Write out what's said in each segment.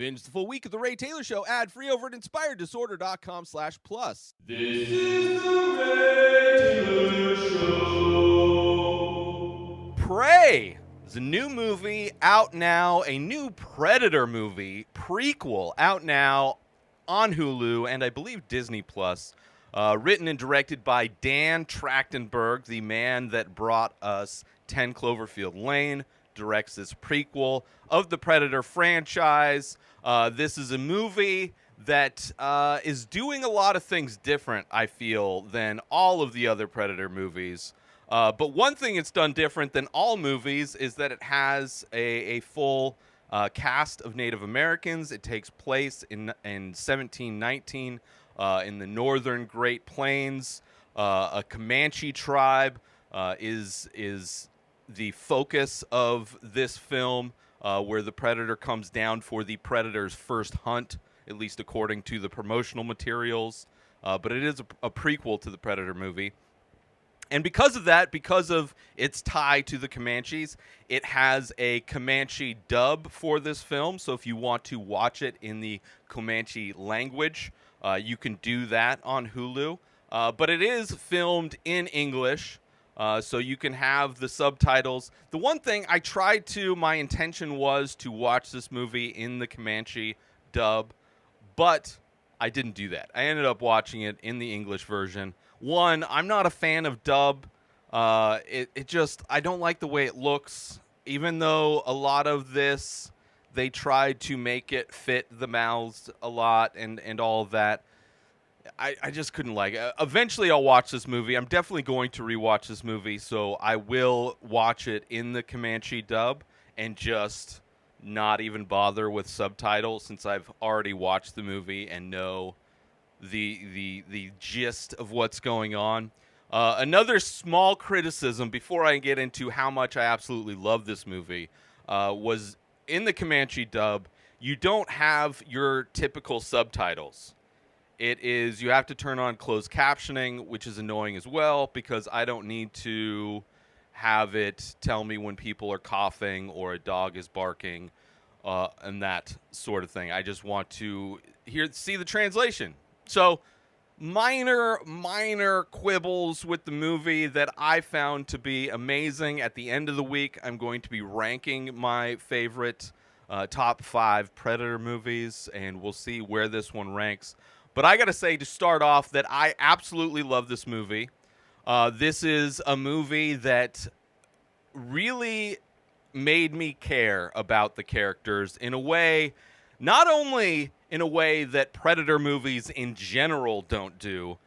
Binge the full week of The Ray Taylor Show ad-free over at inspireddisorder.com/plus. This is The Ray Taylor Show. Prey is a new movie out now, a new Predator movie, prequel out now on Hulu and I believe Disney+. Written and directed by Dan Trachtenberg, the man that brought us 10 Cloverfield Lane, directs this prequel of the Predator franchise. This is a movie that is doing a lot of things different, I feel, than all of the other Predator movies. But one thing it's done different than all movies is that it has a full cast of Native Americans. It takes place in 1719 in the northern Great Plains. A Comanche tribe is the focus of this film, where the Predator comes down for the Predator's first hunt, at least according to the promotional materials. But it is a prequel to the Predator movie. And because of that, because of its tie to the Comanches, it has a Comanche dub for this film. So if you want to watch it in the Comanche language, you can do that on Hulu. But it is filmed in English, so you can have the subtitles. The one thing my intention was to watch this movie in the Comanche dub, but I didn't do that. I ended up watching it in the English version. One, I'm not a fan of dub. I don't like the way it looks. Even though a lot of this, they tried to make it fit the mouths a lot and all of that. I just couldn't like it. Eventually, I'll watch this movie. I'm definitely going to rewatch this movie, so I will watch it in the Comanche dub and just not even bother with subtitles since I've already watched the movie and know the gist of what's going on. Another small criticism before I get into how much I absolutely love this movie was in the Comanche dub, you don't have your typical subtitles. You have to turn on closed captioning, which is annoying as well because I don't need to have it tell me when people are coughing or a dog is barking and that sort of thing. I just want to see the translation. So minor quibbles with the movie that I found to be amazing. At the end of the week, I'm going to be ranking my favorite top 5 Predator movies, and we'll see where this one ranks. But I got to say to start off that I absolutely love this movie. This is a movie that really made me care about the characters in a way, not only in a way that Predator movies in general don't do,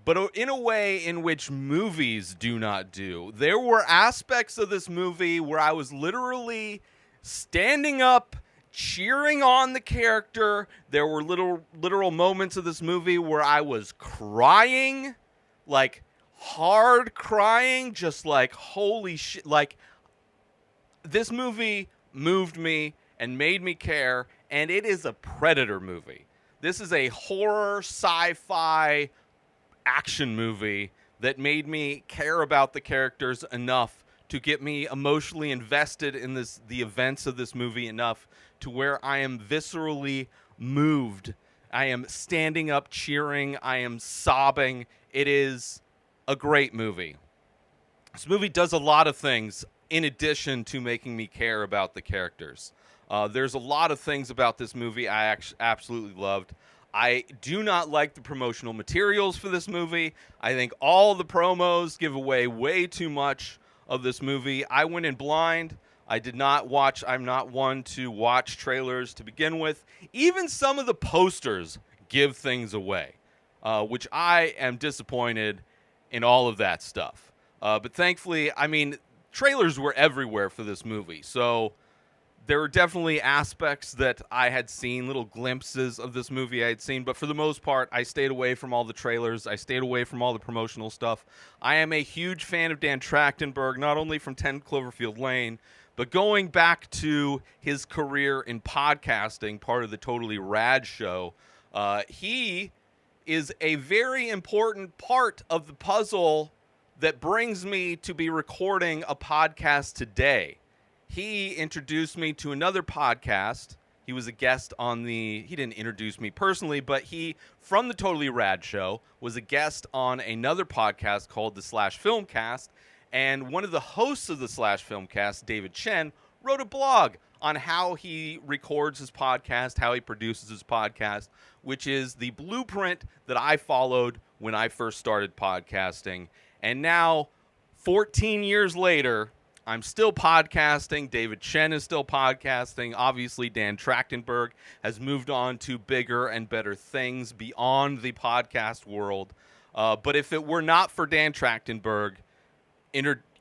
but in a way in which movies do not do. There were aspects of this movie where I was literally standing up, cheering on the character. There were literal moments of this movie where I was crying, like hard crying, just like holy shit. Like this movie moved me and made me care, and it is a Predator movie. This is a horror, sci-fi action movie that made me care about the characters enough to get me emotionally invested in the events of this movie enough to where I am viscerally moved. I am standing up cheering. I am sobbing. It is a great movie. This movie does a lot of things in addition to making me care about the characters. There's a lot of things about this movie I absolutely loved. I do not like the promotional materials for this movie. I think all the promos give away way too much of this movie. I went in blind. I'm not one to watch trailers to begin with. Even some of the posters give things away, which I am disappointed in all of that stuff. But thankfully, trailers were everywhere for this movie, so there were definitely aspects that I had seen, little glimpses of this movie I had seen, but for the most part, I stayed away from all the trailers. I stayed away from all the promotional stuff. I am a huge fan of Dan Trachtenberg, not only from 10 Cloverfield Lane, but going back to his career in podcasting, part of the Totally Rad show. He is a very important part of the puzzle that brings me to be recording a podcast today. He introduced me to another podcast. He was a guest on he didn't introduce me personally, but he, from the Totally Rad Show, was a guest on another podcast called the Slash Filmcast. And one of the hosts of the Slash Filmcast, David Chen, wrote a blog on how he records his podcast, how he produces his podcast, which is the blueprint that I followed when I first started podcasting. And now, 14 years later, I'm still podcasting. David Chen is still podcasting. Obviously, Dan Trachtenberg has moved on to bigger and better things beyond the podcast world. But if it were not for Dan Trachtenberg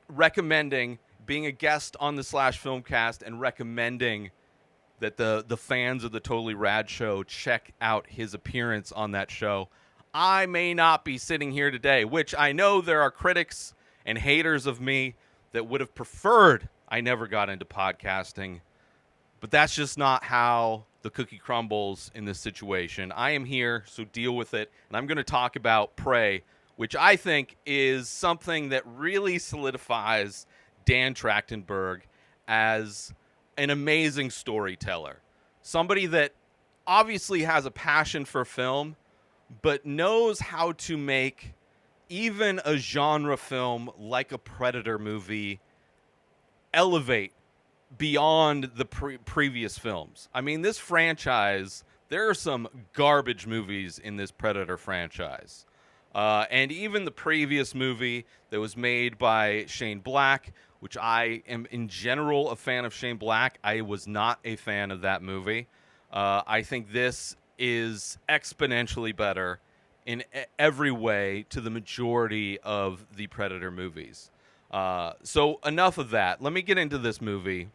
recommending being a guest on the Slash Filmcast and recommending that the fans of the Totally Rad Show check out his appearance on that show, I may not be sitting here today, which I know there are critics and haters of me that would have preferred I never got into podcasting, but that's just not how the cookie crumbles in this situation. I am here, so deal with it, and I'm going to talk about Prey, which I think is something that really solidifies Dan Trachtenberg as an amazing storyteller. Somebody that obviously has a passion for film, but knows how to make even a genre film like a Predator movie elevate beyond the previous films. I mean, this franchise, there are some garbage movies in this Predator franchise. And even the previous movie that was made by Shane Black, which I am in general a fan of Shane Black, I was not a fan of that movie. I think this is exponentially better in every way to the majority of the Predator movies. So enough of that. Let me get into this movie.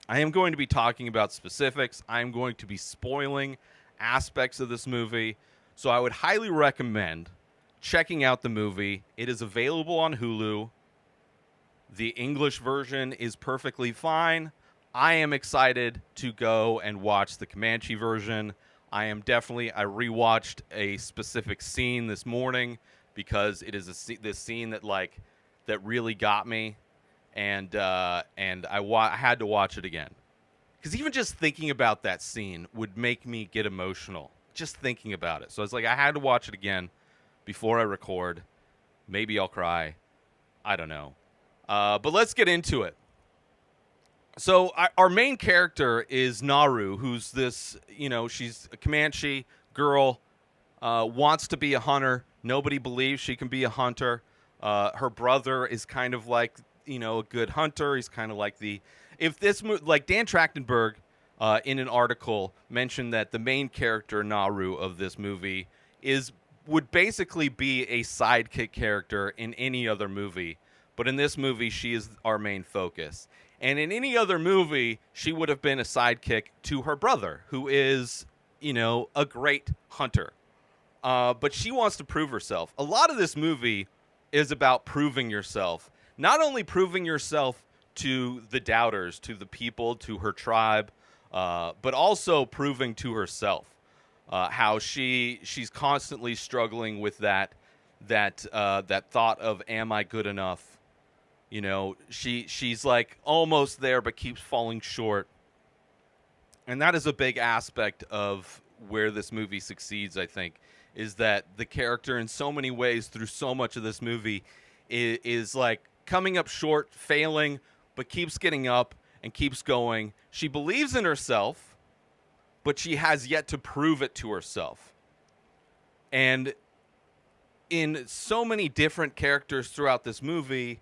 I am going to be talking about specifics. I am going to be spoiling aspects of this movie. So I would highly recommend checking out the movie. It is available on Hulu. The English version is perfectly fine. I am excited to go and watch the Comanche version. I rewatched a specific scene this morning because it is this scene that really got me, and I had to watch it again. Because even just thinking about that scene would make me get emotional, just thinking about it. So I was like, I had to watch it again before I record. Maybe I'll cry. I don't know. But let's get into it. So our main character is Naru, who's this, she's a Comanche girl, wants to be a hunter. Nobody believes she can be a hunter. Her brother is kind of like, a good hunter. He's kind of like Dan Trachtenberg in an article mentioned that the main character, Naru, of this movie would basically be a sidekick character in any other movie. But in this movie, she is our main focus. And in any other movie, she would have been a sidekick to her brother, who is, a great hunter. But she wants to prove herself. A lot of this movie is about proving yourself. Not only proving yourself to the doubters, to the people, to her tribe, but also proving to herself how she's constantly struggling with that thought of, am I good enough? She's like almost there, but keeps falling short. And that is a big aspect of where this movie succeeds, I think, is that the character in so many ways through so much of this movie is like coming up short, failing, but keeps getting up and keeps going. She believes in herself, but she has yet to prove it to herself. And in so many different characters throughout this movie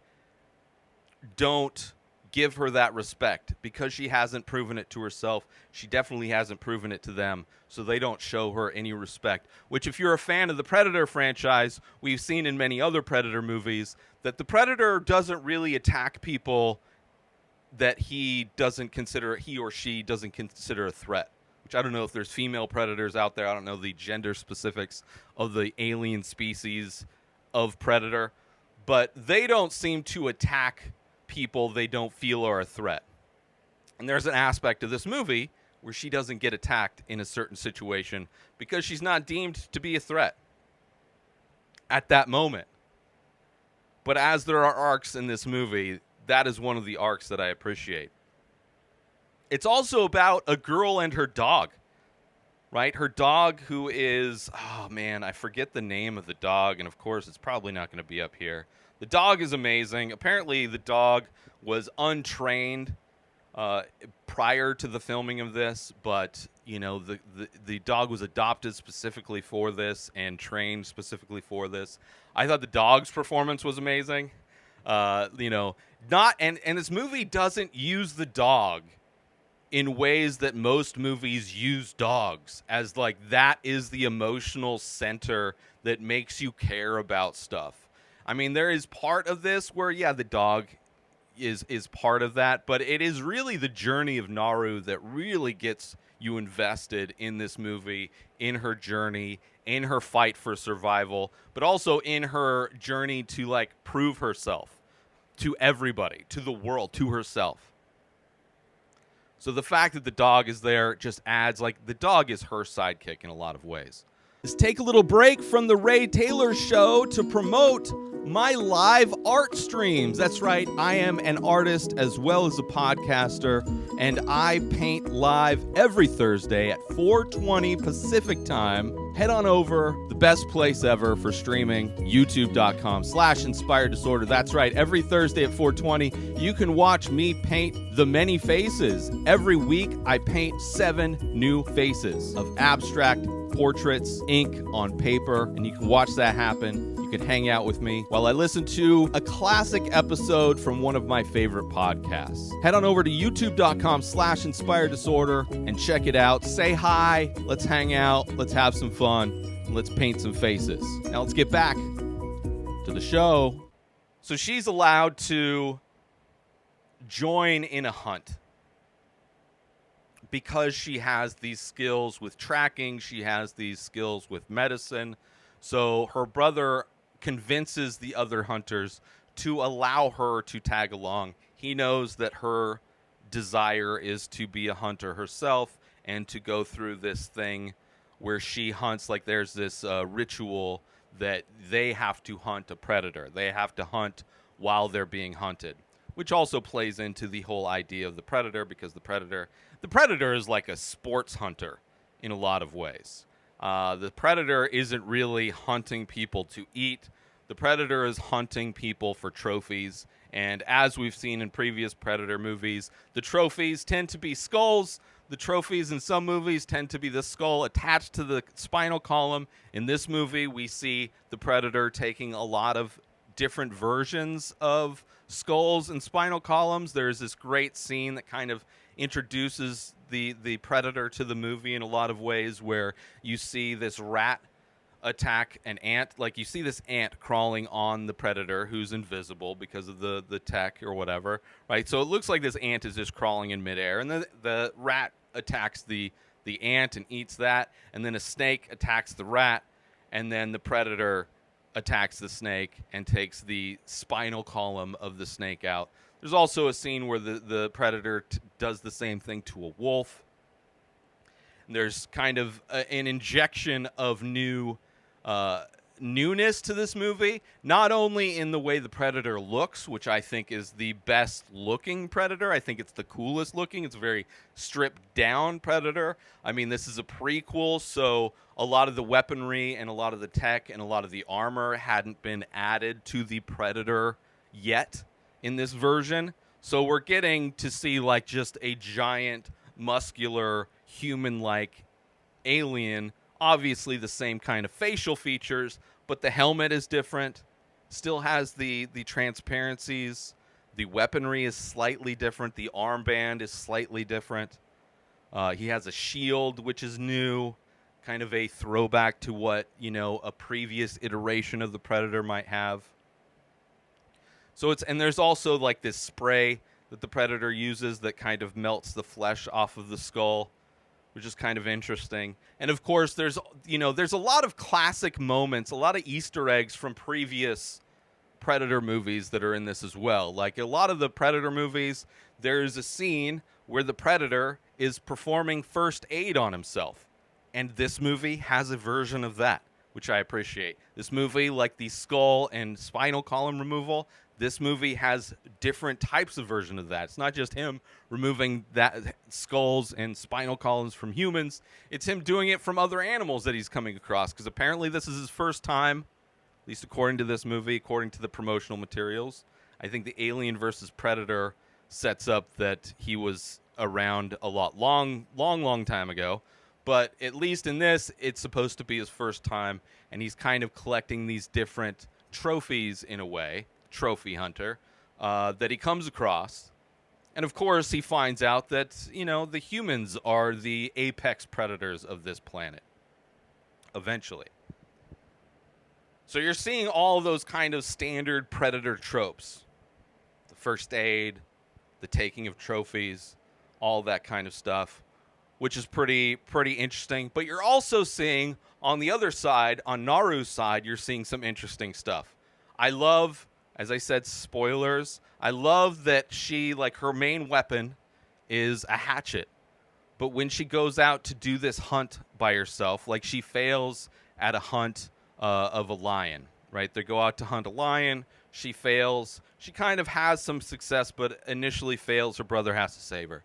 don't give her that respect because she hasn't proven it to herself. She definitely hasn't proven it to them, so they don't show her any respect, which if you're a fan of the Predator franchise, we've seen in many other Predator movies that the Predator doesn't really attack people that he or she doesn't consider a threat, which I don't know if there's female Predators out there. I don't know the gender specifics of the alien species of Predator, but they don't seem to attack people they don't feel are a threat. And there's an aspect of this movie where she doesn't get attacked in a certain situation because she's not deemed to be a threat at that moment. But as there are arcs in this movie, that is one of the arcs that I appreciate. It's also about a girl and her dog, right? Her dog, who is, oh man, I forget the name of the dog, and of course it's probably not going to be up here. The dog is amazing. Apparently the dog was untrained prior to the filming of this, but the dog was adopted specifically for this and trained specifically for this. I thought the dog's performance was amazing. Not and this movie doesn't use the dog in ways that most movies use dogs, as like that is the emotional center that makes you care about stuff. I mean, there is part of this where, yeah, the dog is part of that, but it is really the journey of Naru that really gets you invested in this movie, in her journey, in her fight for survival, but also in her journey to like prove herself to everybody, to the world, to herself. So the fact that the dog is there just adds, like, the dog is her sidekick in a lot of ways. Let's take a little break from the Ray Taylor Show to promote my live art streams. That's right, I am an artist as well as a podcaster, and I paint live every Thursday at 4:20 Pacific time. Head on over, the best place ever for streaming, youtube.com/inspired disorder. That's right, every Thursday at 4:20, you can watch me paint the many faces. Every week, I paint 7 new faces of abstract portraits, ink on paper, and you can watch that happen. You can hang out with me while I listen to a classic episode from one of my favorite podcasts. Head on over to youtube.com/inspired disorder and check it out. Say hi, let's hang out, let's have some fun, and let's paint some faces. Now let's get back to the show. So she's allowed to join in a hunt because she has these skills with tracking, she has these skills with medicine. So her brother convinces the other hunters to allow her to tag along. He knows that her desire is to be a hunter herself and to go through this thing where she hunts. Like, there's this ritual that they have to hunt a predator. They have to hunt while they're being hunted, which also plays into the whole idea of the predator, because the predator is like a sports hunter in a lot of ways. The predator isn't really hunting people to eat. The predator is hunting people for trophies. And as we've seen in previous Predator movies, the trophies tend to be skulls. The trophies in some movies tend to be the skull attached to the spinal column. In this movie, we see the predator taking a lot of different versions of skulls and spinal columns. There's this great scene that kind of introduces the predator to the movie in a lot of ways, where you see this rat attack an ant. Like, you see this ant crawling on the predator, who's invisible because of the tech or whatever, right? So it looks like this ant is just crawling in midair, and the rat attacks the ant and eats that, and then a snake attacks the rat, and then the predator attacks the snake and takes the spinal column of the snake out. There's also a scene where the predator does the same thing to a wolf. And there's kind of an injection of newness to this movie, not only in the way the predator looks, which I think is the best looking predator. I think it's the coolest looking. It's a very stripped down predator. I mean, this is a prequel, so a lot of the weaponry and a lot of the tech and a lot of the armor hadn't been added to the predator yet in this version. So we're getting to see like just a giant, muscular, human-like alien. Obviously the same kind of facial features, but the helmet is different. Still has the transparencies. The weaponry is slightly different. The armband is slightly different. He has a shield, which is new, kind of a throwback to what, a previous iteration of the Predator might have. So and there's also like this spray that the Predator uses that kind of melts the flesh off of the skull, which is kind of interesting. And of course, there's a lot of classic moments, a lot of Easter eggs from previous Predator movies that are in this as well. Like a lot of the Predator movies, there's a scene where the Predator is performing first aid on himself. And this movie has a version of that, which I appreciate. This movie, like the skull and spinal column removal, This movie has different types of version of that. It's not just him removing that skulls and spinal columns from humans. It's him doing it from other animals that he's coming across, because apparently this is his first time, at least according to this movie, according to the promotional materials. I think the Alien versus Predator sets up that he was around a long time ago. But at least in this, it's supposed to be his first time, and he's kind of collecting these different trophies in a way, trophy hunter, that he comes across. And of course, he finds out that, the humans are the apex predators of this planet. Eventually. So you're seeing all of those kind of standard predator tropes. The first aid, the taking of trophies, all that kind of stuff, which is pretty interesting. But you're also seeing, on the other side, on Naru's side, you're seeing some interesting stuff. I love, as I said, spoilers, I love that she, her main weapon is a hatchet. But when she goes out to do this hunt by herself, she fails at a hunt of a lion, right? They go out to hunt a lion. She fails. She kind of has some success, but initially fails. Her brother has to save her.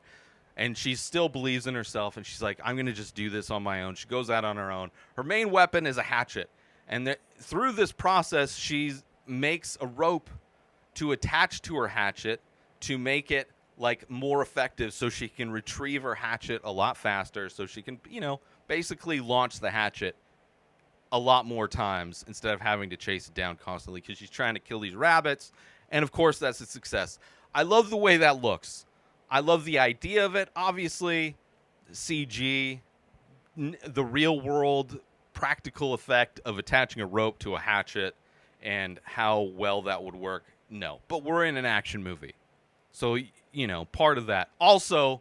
And she still believes in herself, and she's like, I'm going to just do this on my own. She goes out on her own. Her main weapon is a hatchet. And through this process, she makes a rope to attach to her hatchet to make it, more effective, so she can retrieve her hatchet a lot faster, so she can, basically launch the hatchet a lot more times instead of having to chase it down constantly, because she's trying to kill these rabbits. And, of course, that's a success. I love the way that looks. I love the idea of it. Obviously, CG, the real world practical effect of attaching a rope to a hatchet and how well that would work, no. But we're in an action movie. So, part of that. Also,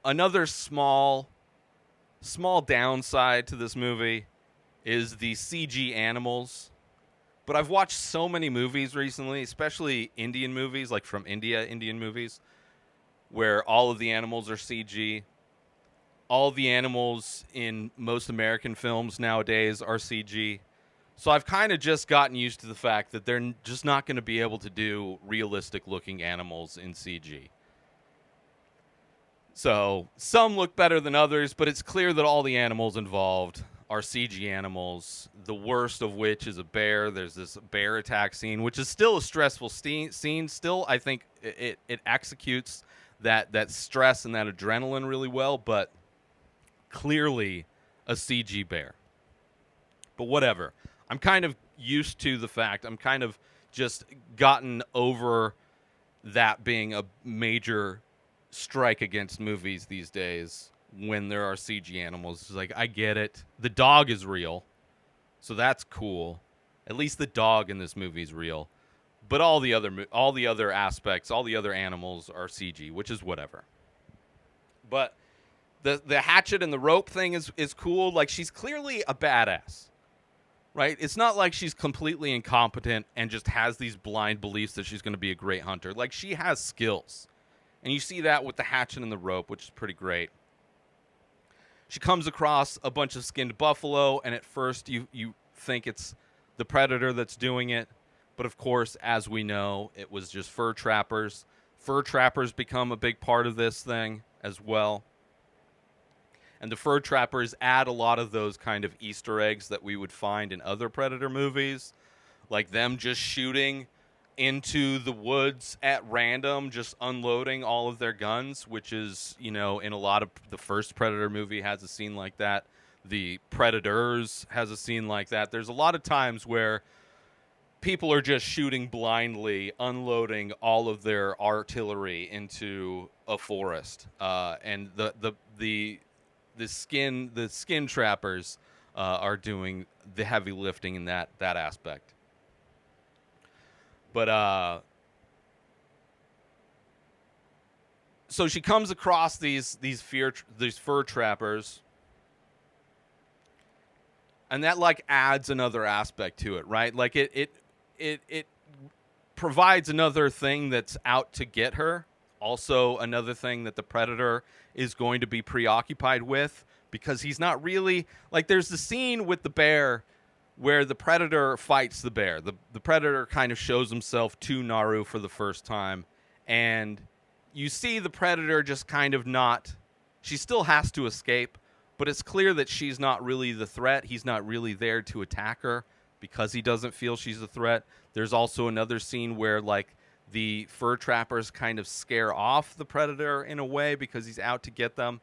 another small downside to this movie is the CG animals. But I've watched so many movies recently, especially Indian movies, from Indian movies, where all of the animals are CG. All the animals in most American films nowadays are CG. So I've kind of just gotten used to the fact that they're just not going to be able to do realistic-looking animals in CG. So some look better than others, but it's clear that all the animals involved are CG animals, the worst of which is a bear. There's this bear attack scene, which is still a stressful scene. Still, I think it executes that stress and that adrenaline really well, but clearly a CG bear. But whatever. I'm kind of used to the fact. I'm kind of just gotten over that being a major strike against movies these days when there are CG animals. It's I get it. The dog is real, so that's cool. At least the dog in this movie is real. But all the other aspects, all the other animals are CG, which is whatever. But the hatchet and the rope thing is cool. She's clearly a badass. Right? It's not like she's completely incompetent and just has these blind beliefs that she's going to be a great hunter. She has skills. And you see that with the hatchet and the rope, which is pretty great. She comes across a bunch of skinned buffalo, and at first you think it's the predator that's doing it. But of course, as we know, it was just fur trappers. Fur trappers become a big part of this thing as well. And the fur trappers add a lot of those kind of Easter eggs that we would find in other Predator movies, like them just shooting into the woods at random, just unloading all of their guns, which is, in a lot of the first Predator movie has a scene like that. The Predators has a scene like that. There's a lot of times where people are just shooting blindly, unloading all of their artillery into a forest, and the skin trappers are doing the heavy lifting in that aspect. But so she comes across these fur trappers, and that adds another aspect to it, right? It provides another thing that's out to get her. Also, another thing that the predator is going to be preoccupied with, because he's not really there's the scene with the bear where the predator fights the bear. The predator kind of shows himself to Naru for the first time, and you see the predator just kind of not. She still has to escape, but it's clear that she's not really the threat. He's not really there to attack her because he doesn't feel she's a threat. There's also another scene where like the fur trappers kind of scare off the predator in a way because he's out to get them.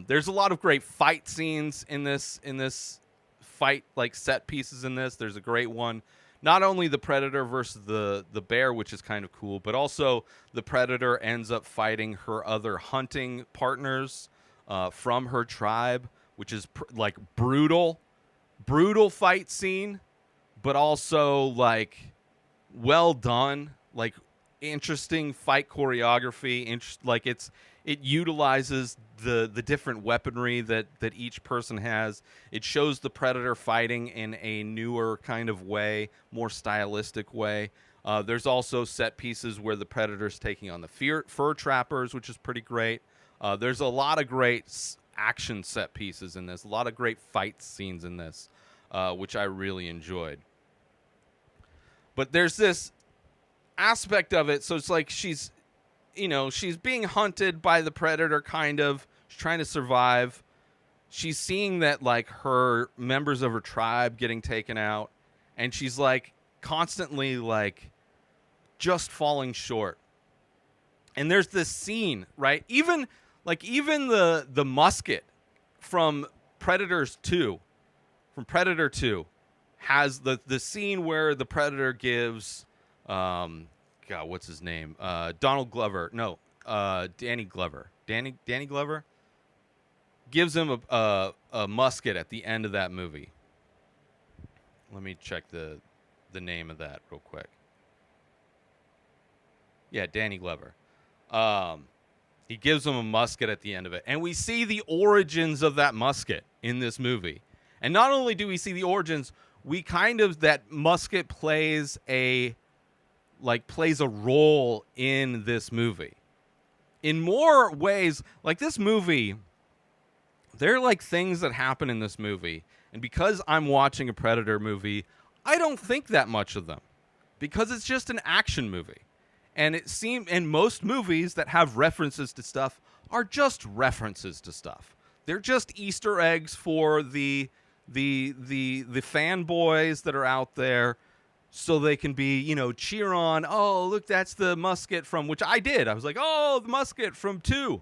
There's a lot of great fight scenes in this fight, like set pieces in this. There's a great one, not only the predator versus the bear, which is kind of cool, but also the predator ends up fighting her other hunting partners from her tribe, which is like brutal fight scene, but also like well done, like interesting fight choreography. Like it utilizes the different weaponry that each person has. It shows the predator fighting in a newer kind of way, more stylistic way. There's also set pieces where the predator's taking on the fur trappers, which is pretty great. There's a lot of great action set pieces in this, a lot of great fight scenes in this, which I really enjoyed. But there's this aspect of it, so it's like she's being hunted by the predator, kind of. She's trying to survive. She's seeing that like her members of her tribe getting taken out, and she's like constantly like just falling short. And there's this scene, right? Even the musket from Predator 2 has the scene where the predator gives God, what's his name? Donald Glover. No, Danny Glover. Danny Glover gives him a musket at the end of that movie. Let me check the name of that real quick. Yeah, Danny Glover. He gives him a musket at the end of it. And we see the origins of that musket in this movie. And not only do we see the origins, that musket plays a role in this movie. In more ways, like this movie, there are like things that happen in this movie. And because I'm watching a Predator movie, I don't think that much of them. Because it's just an action movie. And most movies that have references to stuff are just references to stuff. They're just Easter eggs for the fanboys that are out there, so they can be, cheer on, oh, look, that's the musket from, which I did. I was like, oh, the musket from 2.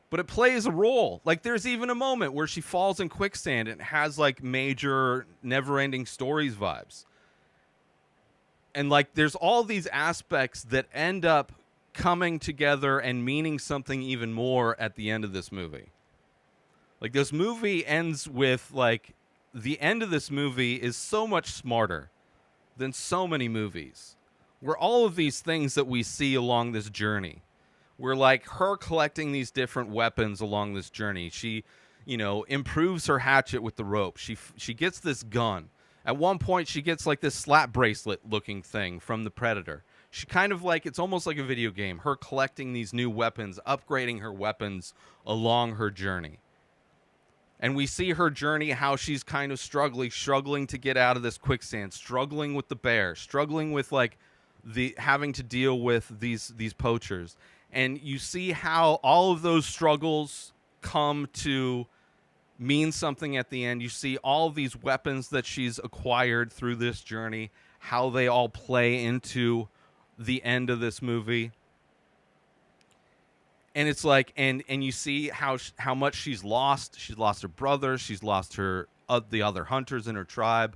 But it plays a role. Like, there's even a moment where she falls in quicksand and it has, like, major Never-Ending Stories vibes. And, like, there's all these aspects that end up coming together and meaning something even more at the end of this movie. Like, this movie ends with, like, the end of this movie is so much smarter than so many movies, where all of these things that we see along this journey, where like her collecting these different weapons along this journey, she, improves her hatchet with the rope. She gets this gun. At one point, she gets like this slap bracelet looking thing from the predator. She kind of like, it's almost like a video game, her collecting these new weapons, upgrading her weapons along her journey. And we see her journey, how she's kind of struggling to get out of this quicksand, struggling with the bear, struggling with like having to deal with these poachers. And you see how all of those struggles come to mean something at the end. You see all of these weapons that she's acquired through this journey, how they all play into the end of this movie. And it's like, and you see how much she's lost. She's lost her brother. She's lost the other hunters in her tribe,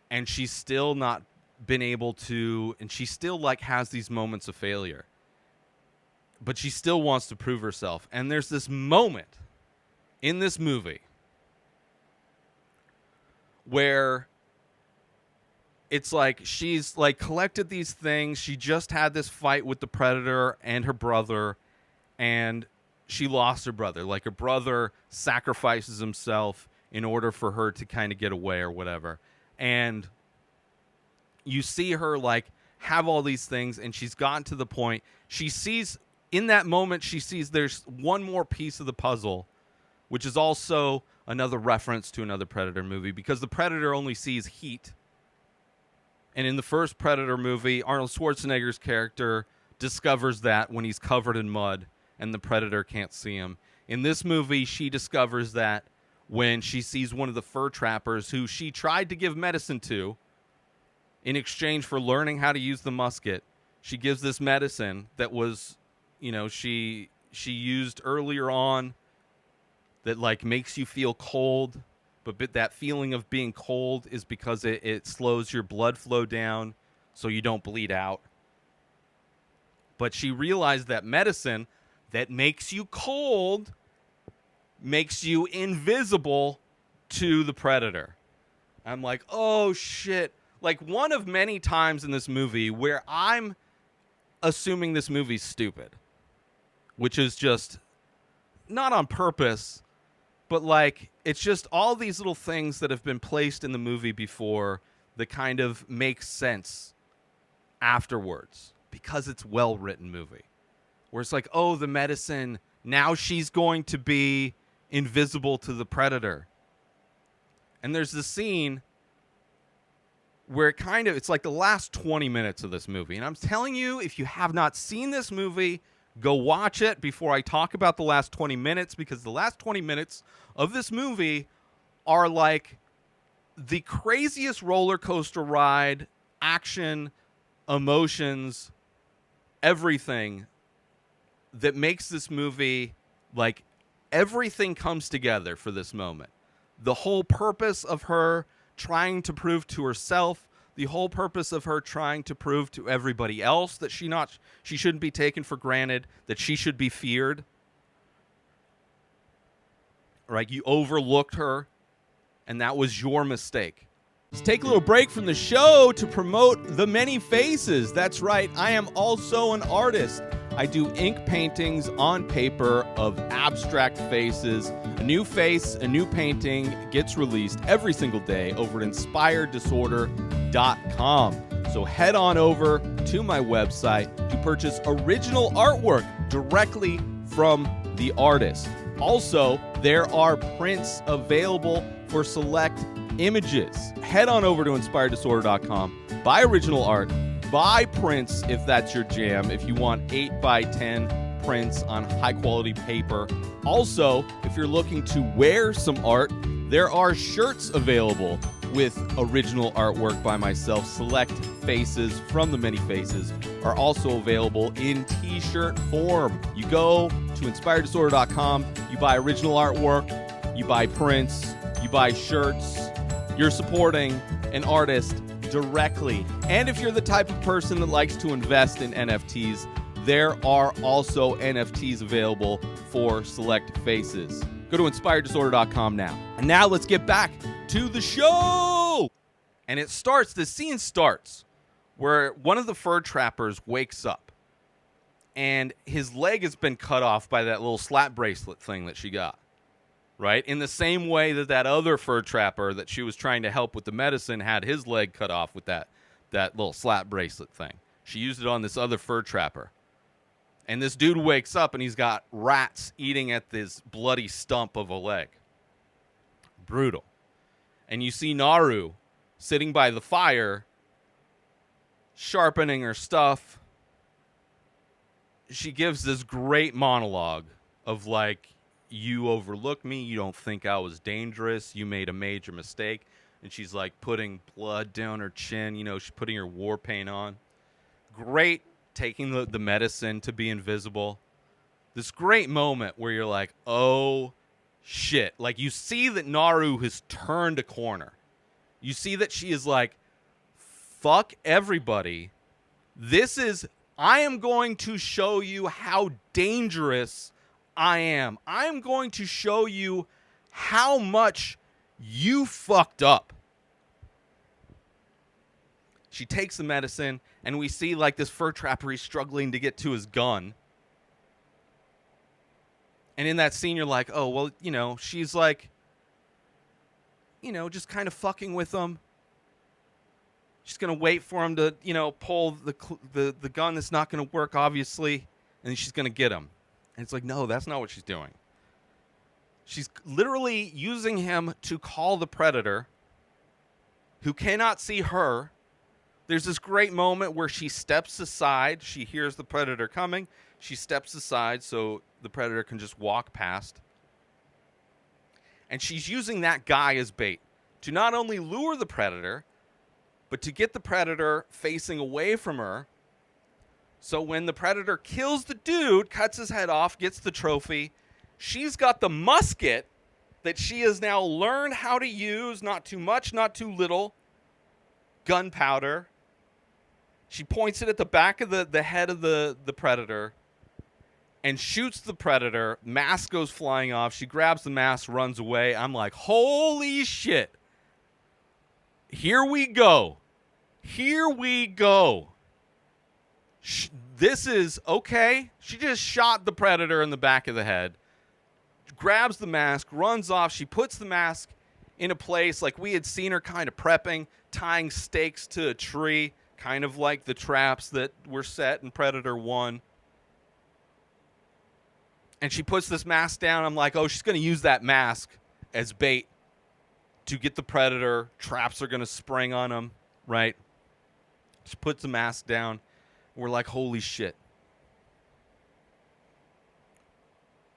and she's still not been able to. And she still like has these moments of failure, but she still wants to prove herself. And there's this moment in this movie where it's like she's like collected these things. She just had this fight with the predator and her brother. And she lost her brother. Like, her brother sacrifices himself in order for her to kind of get away or whatever. And you see her, like, have all these things, and she's gotten to the point. She sees, in that moment, she sees there's one more piece of the puzzle, which is also another reference to another Predator movie because the Predator only sees heat. And in the first Predator movie, Arnold Schwarzenegger's character discovers that when he's covered in mud and the Predator can't see him. In this movie, she discovers that when she sees one of the fur trappers who she tried to give medicine to in exchange for learning how to use the musket. She gives this medicine that was, she used earlier on that like makes you feel cold, but that feeling of being cold is because it slows your blood flow down so you don't bleed out. But she realized that medicine that makes you cold makes you invisible to the Predator. I'm like, oh shit. Like one of many times in this movie where I'm assuming this movie's stupid, which is just not on purpose, but like it's just all these little things that have been placed in the movie before that kind of make sense afterwards because it's well-written movie. Where it's like, oh, the medicine, now she's going to be invisible to the Predator. And there's this scene where it's like the last 20 minutes of this movie. And I'm telling you, if you have not seen this movie, go watch it before I talk about the last 20 minutes, because the last 20 minutes of this movie are like the craziest roller coaster ride, action, emotions, everything that makes this movie, like, everything comes together for this moment. The whole purpose of her trying to prove to herself, the whole purpose of her trying to prove to everybody else that she shouldn't be taken for granted, that she should be feared. Right? You overlooked her, and that was your mistake. Let's take a little break from the show to promote The Many Faces. That's right, I am also an artist. I do ink paintings on paper of abstract faces. A new face, a new painting gets released every single day over at inspireddisorder.com. So head on over to my website to purchase original artwork directly from the artist. Also, there are prints available for select images. Head on over to inspireddisorder.com, buy original art, buy prints if that's your jam, if you want 8x10 prints on high quality paper. Also, if you're looking to wear some art, there are shirts available with original artwork by myself. Select faces from The Many Faces are also available in t-shirt form. You go to inspireddisorder.com, you buy original artwork, you buy prints, you buy shirts. You're supporting an artist directly. And if you're the type of person that likes to invest in NFTs, there are also NFTs available for select faces. Go to inspireddisorder.com now. And now let's get back to the show. And the scene starts where one of the fur trappers wakes up and his leg has been cut off by that little slap bracelet thing that she got. Right? In the same way that other fur trapper that she was trying to help with the medicine had his leg cut off with that little slap bracelet thing. She used it on this other fur trapper. And this dude wakes up and he's got rats eating at this bloody stump of a leg. Brutal. And you see Naru sitting by the fire, sharpening her stuff. She gives this great monologue of like, you overlooked me, you don't think I was dangerous, you made a major mistake. And she's like putting blood down her chin, she's putting her war paint on. Great, taking the medicine to be invisible. This great moment where you're like, oh shit. Like you see that Naru has turned a corner. You see that she is like, fuck everybody. I am going to show you how dangerous I am. I'm going to show you how much you fucked up. She takes the medicine, and we see like this fur trapper, he's struggling to get to his gun. And in that scene, you're like, oh, well, she's like, just kind of fucking with him. She's going to wait for him to, pull the gun that's not going to work, obviously, and she's going to get him. And it's like, no, that's not what she's doing. She's literally using him to call the predator, who cannot see her. There's this great moment where she steps aside. She hears the predator coming. She steps aside so the predator can just walk past. And she's using that guy as bait to not only lure the predator, but to get the predator facing away from her. So when the predator kills the dude, cuts his head off, gets the trophy, she's got the musket that she has now learned how to use, not too much, not too little, gunpowder. She points it at the back of the head of the predator and shoots the predator. Mask goes flying off. She grabs the mask, runs away. I'm like, holy shit. Here we go. Here we go. This is okay. She just shot the predator in the back of the head, grabs the mask, runs off. She puts the mask in a place like we had seen her kind of prepping, tying stakes to a tree, kind of like the traps that were set in Predator 1. And she puts this mask down. I'm like, oh, she's going to use that mask as bait to get the predator. Traps are going to spring on him, right? She puts the mask down. We're like, holy shit.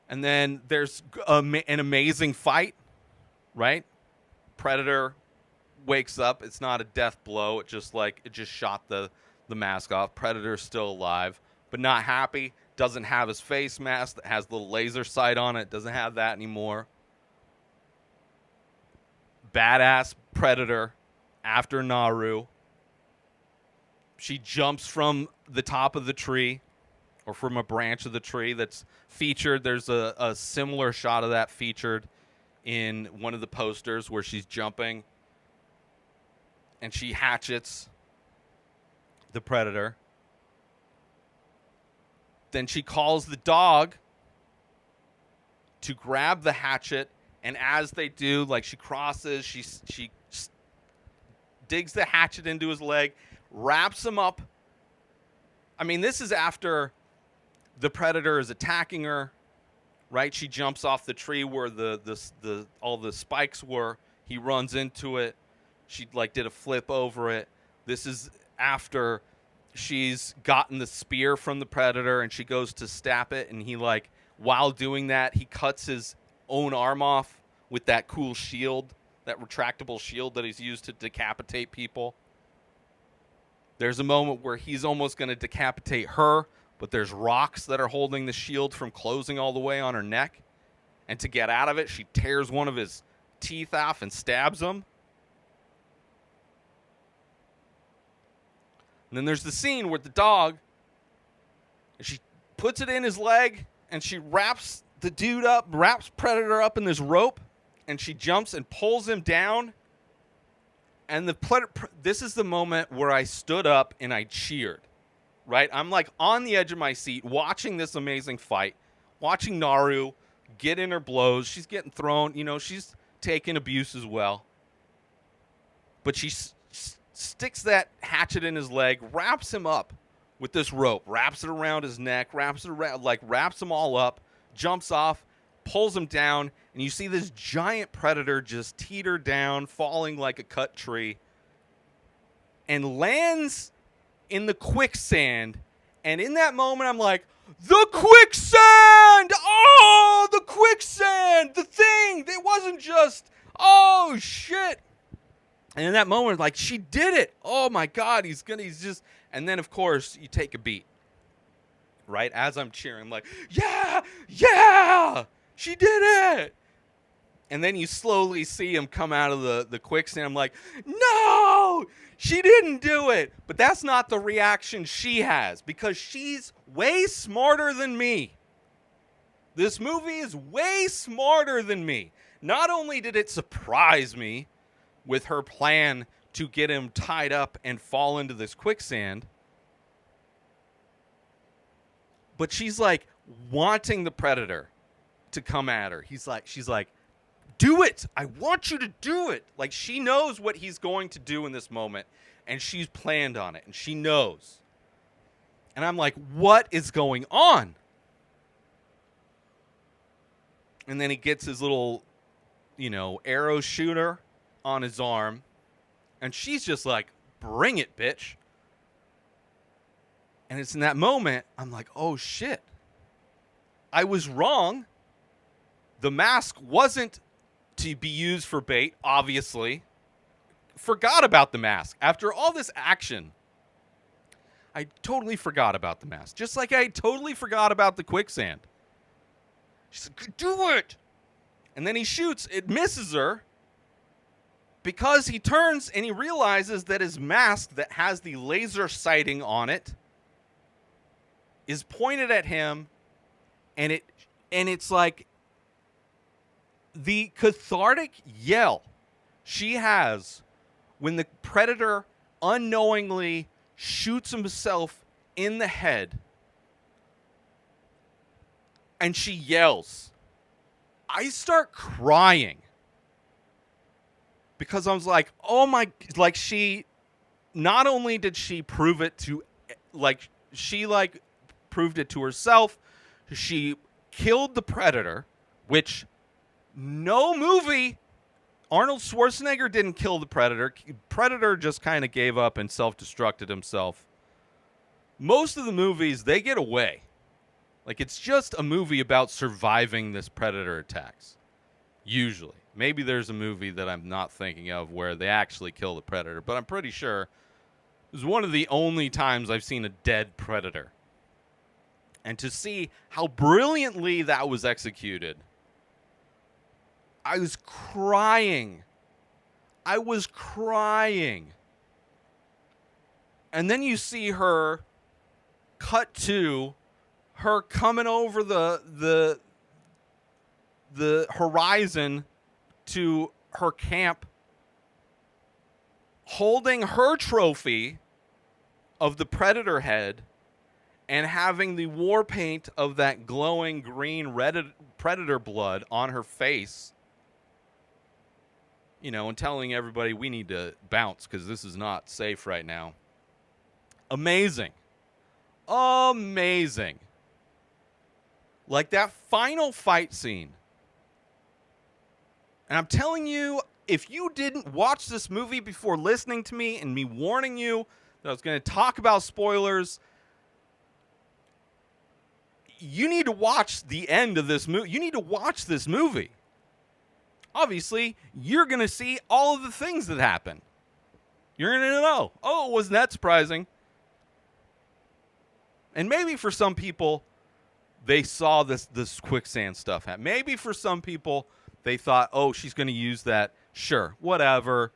And then there's an amazing fight, right? Predator wakes up. It's not a death blow. It just shot the mask off. Predator's still alive, but not happy. Doesn't have his face mask that has the little laser sight on it. Doesn't have that anymore. Badass Predator after Naru. She jumps from the top of the tree or from a branch of the tree that's featured. There's a similar shot of that featured in one of the posters where she's jumping and she hatchets the predator. Then she calls the dog to grab the hatchet, and as they do, like she crosses, she digs the hatchet into his leg, wraps him up. I mean, this is after the predator is attacking her, right? She jumps off the tree where all the spikes were. He runs into it. She did a flip over it. This is after she's gotten the spear from the predator and she goes to stab it, and he while doing that, he cuts his own arm off with that cool shield, that retractable shield that he's used to decapitate people. There's a moment where he's almost going to decapitate her, but there's rocks that are holding the shield from closing all the way on her neck. And to get out of it, she tears one of his teeth off and stabs him. And then there's the scene with the dog. She puts it in his leg, and she wraps the dude up, wraps Predator up in this rope, and she jumps and pulls him down. And this is the moment where I stood up and I cheered, right? I'm on the edge of my seat watching this amazing fight, watching Naru get in her blows. She's getting thrown. She's taking abuse as well. But she sticks that hatchet in his leg, wraps him up with this rope, wraps it around his neck, wraps him all up, jumps off, pulls him down, and you see this giant predator just teeter down, falling like a cut tree, and lands in the quicksand. And in that moment, I'm like, the quicksand! Oh, the quicksand! The thing! It wasn't just, oh, shit! And in that moment, she did it! Oh, my God, he's just... And then, of course, you take a beat, right? As I'm cheering, yeah! Yeah! She did it! And then you slowly see him come out of the quicksand. I'm like, no! She didn't do it! But that's not the reaction she has, because she's way smarter than me. This movie is way smarter than me. Not only did it surprise me with her plan to get him tied up and fall into this quicksand, but she's wanting the predator to come at her. She's like, do it. I want you to do it. She knows what he's going to do in this moment, and she's planned on it, and she knows. And I'm like, what is going on? And then he gets his little, arrow shooter on his arm. And she's just like, bring it, bitch. And it's in that moment, I'm like, oh, shit. I was wrong. The mask wasn't to be used for bait, obviously. Forgot about the mask. After all this action, I totally forgot about the mask. Just like I totally forgot about the quicksand. She's like, do it! And then he shoots. It misses her. Because he turns and he realizes that his mask that has the laser sighting on it is pointed at him. And it's like the cathartic yell she has when the predator unknowingly shoots himself in the head and she yells. I start crying because I was like, oh my, like she, not only did she prove it to, like she like proved it to herself, she killed the predator, which no movie, Arnold Schwarzenegger didn't kill the predator. Predator just kind of gave up and self-destructed himself. Most of the movies, they get away. Like, it's just a movie about surviving this predator attacks. Usually. Maybe there's a movie that I'm not thinking of where they actually kill the predator, but I'm pretty sure it was one of the only times I've seen a dead predator. And to see how brilliantly that was executed, I was crying. I was crying. And then you see her cut to her coming over the horizon to her camp, holding her trophy of the predator head and having the war paint of that glowing green red predator blood on her face. And telling everybody we need to bounce because this is not safe right now. Amazing. Amazing. Like that final fight scene. And I'm telling you, if you didn't watch this movie before listening to me and me warning you that I was going to talk about spoilers, you need to watch the end of this movie. You need to watch this movie. Obviously, you're going to see all of the things that happen. You're going to know, oh, wasn't that surprising? And maybe for some people, they saw this quicksand stuff happen. Maybe for some people, they thought, oh, she's going to use that. Sure, whatever.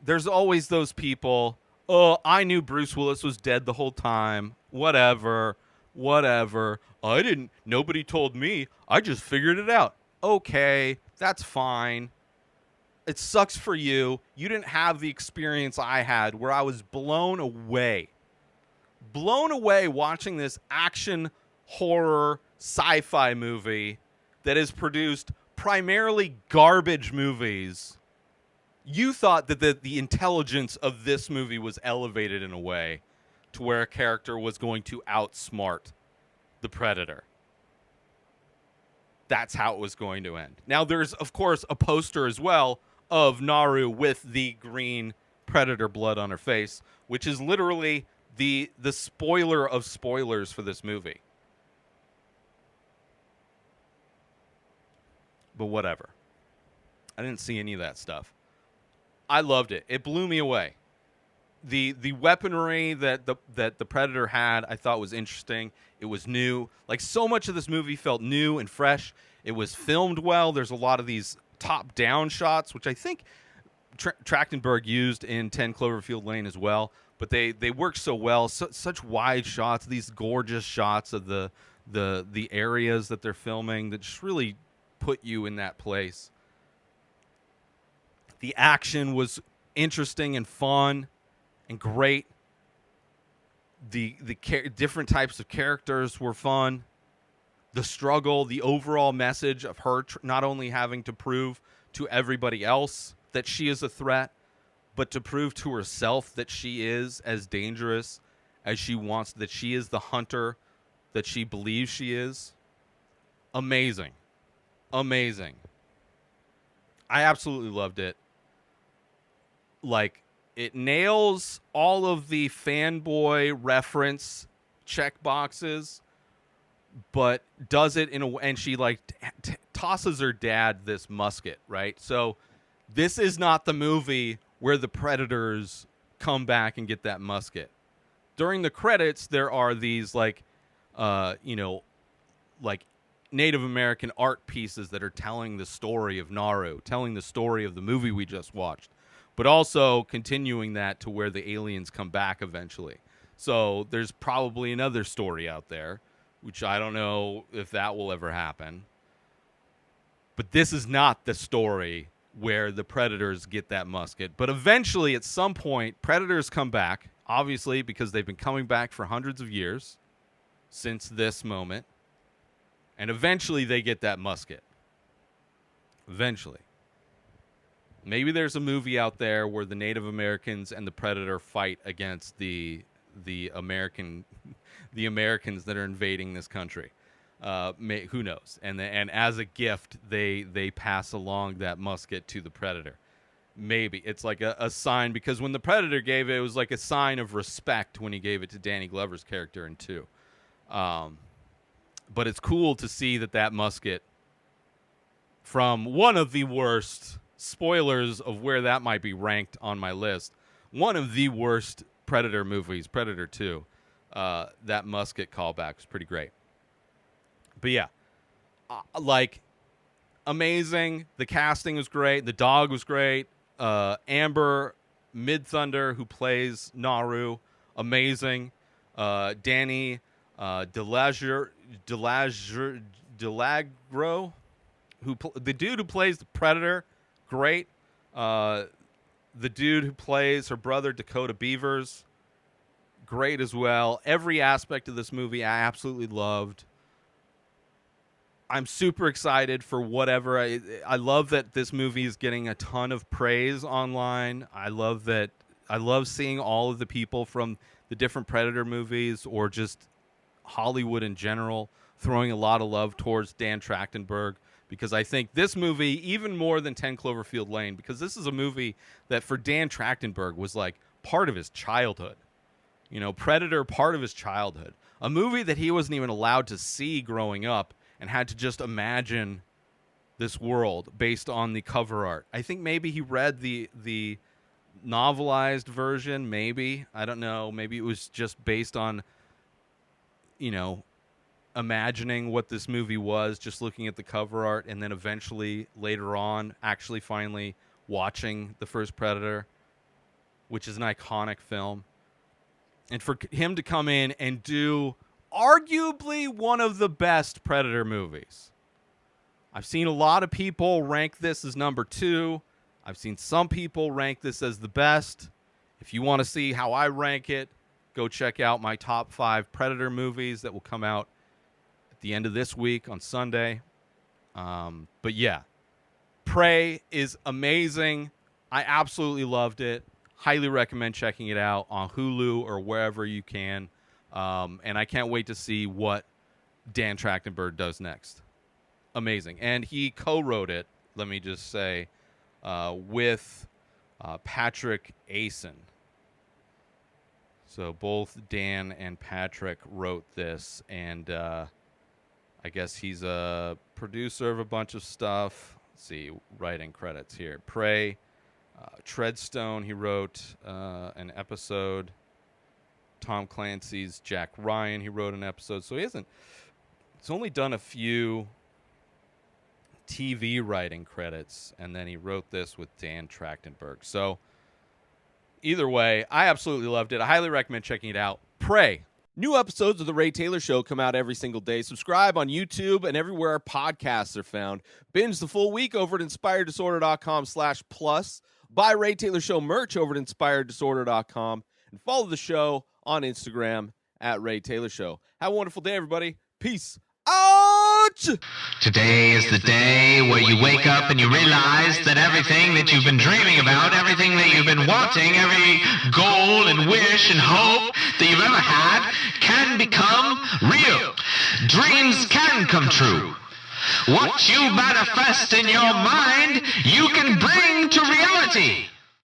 There's always those people, oh, I knew Bruce Willis was dead the whole time. Whatever. Nobody told me. I just figured it out. Okay, that's fine. It sucks for you. You didn't have the experience I had where I was blown away. Blown away watching this action, horror, sci-fi movie that has produced primarily garbage movies. You thought that the intelligence of this movie was elevated in a way to where a character was going to outsmart the predator. That's how it was going to end. Now, there's, of course, a poster as well of Naru with the green predator blood on her face, which is literally the spoiler of spoilers for this movie. But whatever. I didn't see any of that stuff. I loved it. It blew me away. The weaponry that the Predator had, I thought was interesting. It was new. Like, so much of this movie felt new and fresh. It was filmed well. There's a lot of these top-down shots, which I think Trachtenberg used in 10 Cloverfield Lane as well. But they work so well. Such wide shots, these gorgeous shots of the areas that they're filming that just really put you in that place. The action was interesting and fun and great. The different types of characters were fun. The struggle, the overall message of her not only having to prove to everybody else that she is a threat, but to prove to herself that she is as dangerous as she wants, that she is the hunter that she believes she is. Amazing. amazing. I absolutely loved it. Like, it nails all of the fanboy reference check boxes, but does it in a way, and she like tosses her dad this musket, right? So this is not the movie where the predators come back and get that musket. During the credits, there are these like, like Native American art pieces that are telling the story of Naru, telling the story of the movie we just watched, but also continuing that to where the aliens come back eventually. So there's probably another story out there, which I don't know if that will ever happen. But this is not the story where the predators get that musket. But eventually, at some point, predators come back, obviously, because they've been coming back for hundreds of years since this moment. And eventually, they get that musket. Eventually. Maybe there's a movie out there where the Native Americans and the predator fight against the Americans that are invading this country. Who knows? And as a gift, they pass along that musket to the predator. Maybe it's like a sign, because when the predator gave it, it was like a sign of respect when he gave it to Danny Glover's character in 2. But it's cool to see that musket, from one of the worst, spoilers of where that might be ranked on my list, one of the worst Predator movies, Predator 2, that musket callback was pretty great. But yeah, like, amazing. The casting was great. The dog was great. Amber Midthunder, who plays Naru, amazing. Danny DiLiegro, the dude who plays the Predator, great. The dude who plays her brother, Dakota Beavers, great as well. Every aspect of this movie I absolutely loved. I'm super excited for whatever. I love that this movie is getting a ton of praise online. I love seeing all of the people from the different Predator movies, or just Hollywood in general, throwing a lot of love towards Dan Trachtenberg, because I think this movie, even more than 10 Cloverfield Lane, because this is a movie that for Dan Trachtenberg was like part of his childhood. You know, Predator, part of his childhood. A movie that he wasn't even allowed to see growing up, and had to just imagine this world based on the cover art. I think maybe he read the novelized version, maybe. I don't know. Maybe it was just based on, imagining what this movie was, just looking at the cover art, and then eventually, later on, actually finally watching the first Predator, which is an iconic film. And for him to come in and do arguably one of the best Predator movies. I've seen a lot of people rank this as number 2. I've seen some people rank this as the best. If you want to see how I rank it, go check out my top 5 Predator movies that will come out at the end of this week on Sunday. But yeah, Prey is amazing. I absolutely loved it. Highly recommend checking it out on Hulu or wherever you can. And I can't wait to see what Dan Trachtenberg does next. Amazing. And he co-wrote it, let me just say, with Patrick Aison. So both Dan and Patrick wrote this, and I guess he's a producer of a bunch of stuff. Let's see, writing credits here. Prey, Treadstone, he wrote an episode. Tom Clancy's Jack Ryan, he wrote an episode. So he's only done a few TV writing credits, and then he wrote this with Dan Trachtenberg. So either way, I absolutely loved it. I highly recommend checking it out. Prey. New episodes of The Ray Taylor Show come out every single day. Subscribe on YouTube and everywhere our podcasts are found. Binge the full week over at inspireddisorder.com/plus. Buy Ray Taylor Show merch over at inspireddisorder.com. And follow the show on Instagram at Ray Taylor Show. Have a wonderful day, everybody. Peace out! Today is the day where you wake up and you realize that everything that you've been dreaming about, everything that you've been wanting, every goal and wish and hope that you've ever had can become real. Dreams can come true. What you manifest in your mind, you can bring to reality.